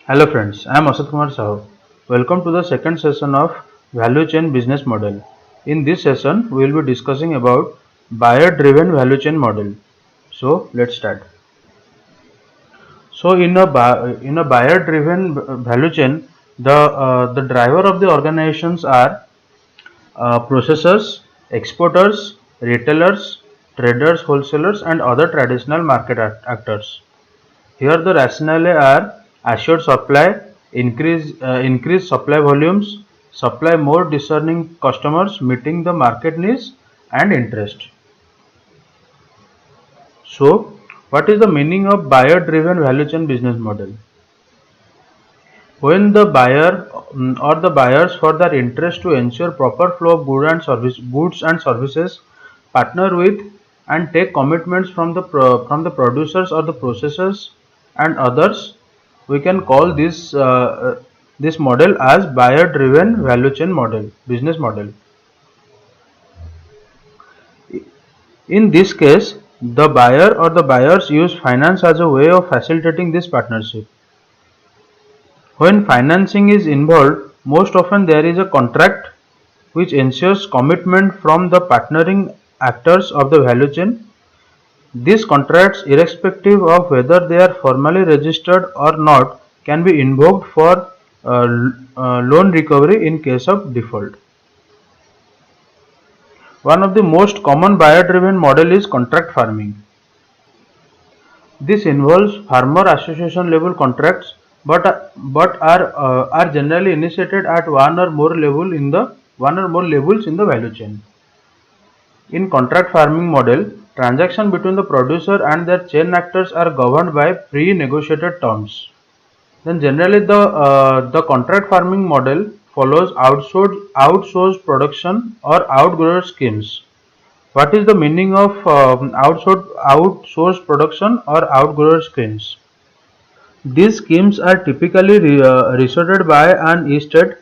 Hello friends, I am Asad Kumar Sahu. Welcome to the second session of Value Chain Business Model. In this session, we will be discussing about buyer-driven value chain model. So let's start. So in a buyer-driven value chain, the driver of the organizations are processors, exporters, retailers, traders, wholesalers, and other traditional market actors. Here the rationale are assured supply, increase supply volumes, supply more discerning customers meeting the market needs and interest. So, what is the meaning of buyer-driven value chain business model? When the buyer or the buyers for their interest to ensure proper flow of goods and services, partner with and take commitments from the producers or the processors and others, we can call this model as buyer driven value chain model business model. In this case, the buyer or the buyers use finance as a way of facilitating this partnership. When financing is involved, most often there is a contract which ensures commitment from the partnering actors of the value chain. These contracts, irrespective of whether they are formally registered or not, can be invoked for loan recovery in case of default. One of the most common buyer-driven model is contract farming. This involves farmer association level contracts, but are generally initiated at one or more levels in the value chain. In contract farming model, transactions between the producer and their chain actors are governed by pre-negotiated terms. Then generally the contract farming model follows outsourced production or outgrower schemes. What is the meaning of outsourced production or outgrower schemes? These schemes are typically resorted by an estate,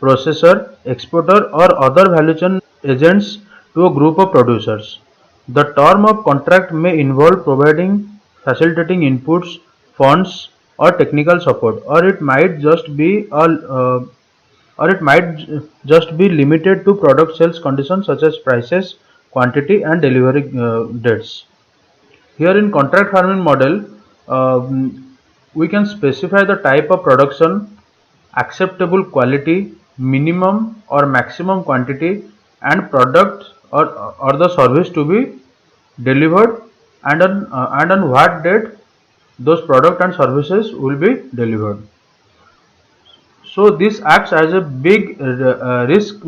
processor, exporter or other value chain agents to a group of producers. The term of contract may involve facilitating inputs, funds or technical support, or it might just be limited to product sales conditions such as prices, quantity and delivery dates. Here in contract farming model, we can specify the type of production, acceptable quality, minimum or maximum quantity, and product or the service to be delivered, and on what date those product and services will be delivered. So this acts as a big risk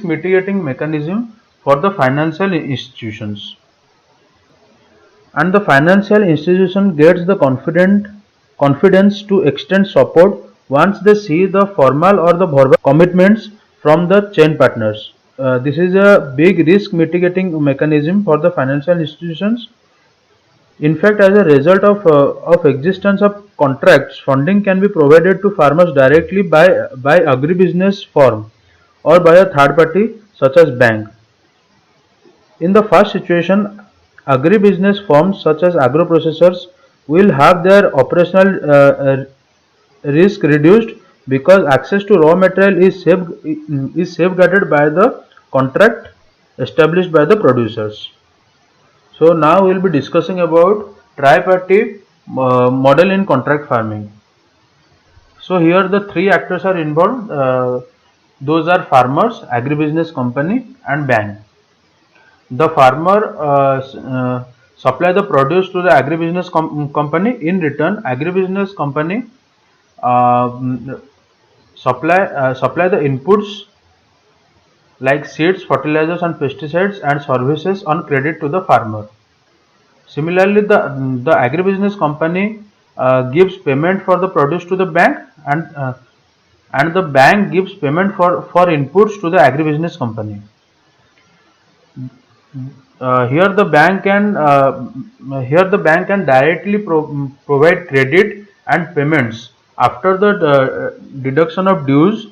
mitigating mechanism for the financial institutions. And the financial institution gets the confidence to extend support once they see the formal or the verbal commitments from the chain partners. This is a big risk mitigating mechanism for the financial institutions. In fact, as a result of existence of contracts, funding can be provided to farmers directly by agribusiness firm or by a third party such as bank. In the first situation, agribusiness firms such as agro-processors will have their operational risk reduced because access to raw material is safeguarded by the contract established by the producers. So now we will be discussing about tripartite model in contract farming. So here the three actors are involved. Those are farmers, agribusiness company, and bank. The farmer supply the produce to the agribusiness company. In return, agribusiness company uh, supply the inputs like seeds, fertilizers, and pesticides and services on credit to the farmer. Similarly, the agribusiness company gives payment for the produce to the bank, and the bank gives payment for inputs to the agribusiness company. Here the bank can directly provide credit and payments after the deduction of dues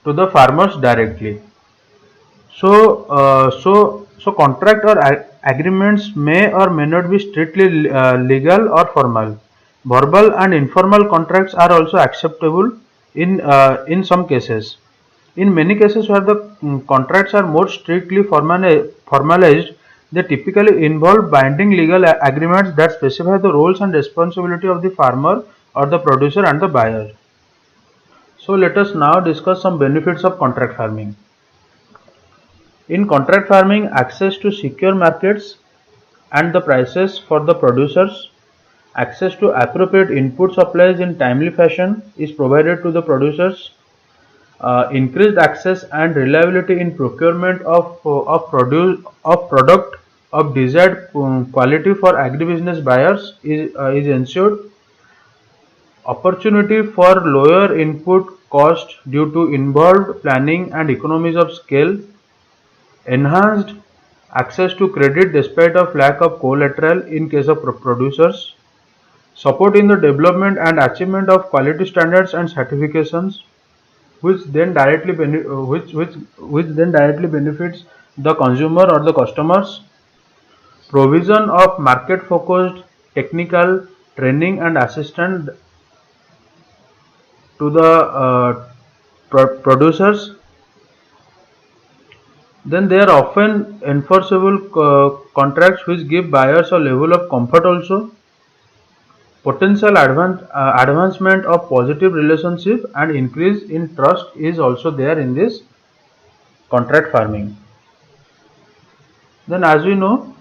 to the farmers directly. So contract or agreements may or may not be strictly legal or formal. Verbal and informal contracts are also acceptable in some cases. In many cases where the contracts are more strictly formalized, they typically involve binding legal agreements that specify the roles and responsibility of the farmer or the producer and the buyer. So let us now discuss some benefits of contract farming. In contract farming, access to secure markets and the prices for the producers, access to appropriate input supplies in timely fashion is provided to the producers. Increased access and reliability in procurement of product of desired quality for agribusiness buyers is ensured. Opportunity for lower input cost due to involved planning and economies of scale. Enhanced access to credit despite of lack of collateral in case of producers. Support in the development and achievement of quality standards and certifications, which then directly benefits the consumer or the customers. Provision of market focused technical training and assistance to the producers. Then there are often enforceable contracts which give buyers a level of comfort also. Potential advancement of positive relationship and increase in trust is also there in this contract farming. Then as we know,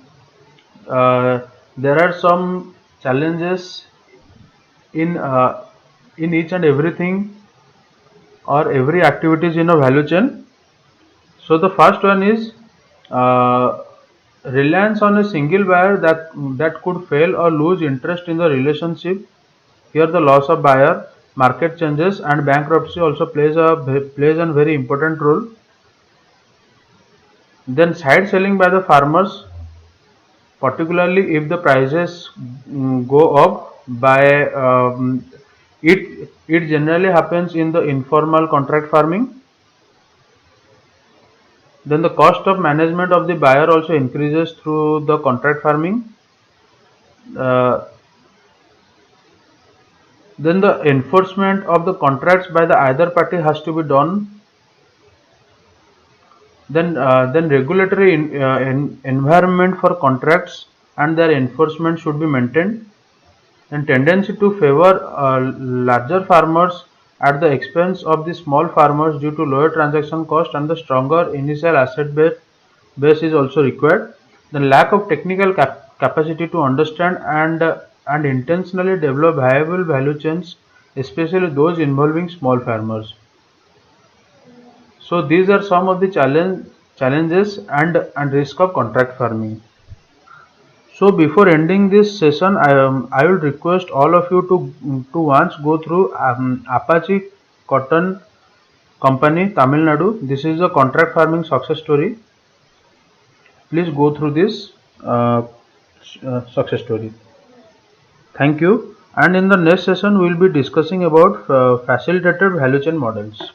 there are some challenges in each and everything or every activities in a value chain. So the first one is reliance on a single buyer that could fail or lose interest in the relationship. Here the loss of buyer, market changes and bankruptcy also plays a very important role. Then side selling by the farmers, particularly if the prices go up by it generally happens in the informal contract farming. Then the cost of management of the buyer also increases through the contract farming. Then the enforcement of the contracts by the either party has to be done. Then regulatory environment for contracts and their enforcement should be maintained. And tendency to favor larger farmers at the expense of the small farmers due to lower transaction cost and the stronger initial asset base is also required. The lack of technical capacity to understand and intentionally develop viable value chains, especially those involving small farmers. So these are some of the challenges and risk of contract farming. So before ending this session, I will request all of you to once go through Apache Cotton Company, Tamil Nadu. This is a contract farming success story. Please go through this success story. Thank you. And in the next session, we will be discussing about facilitated value chain models.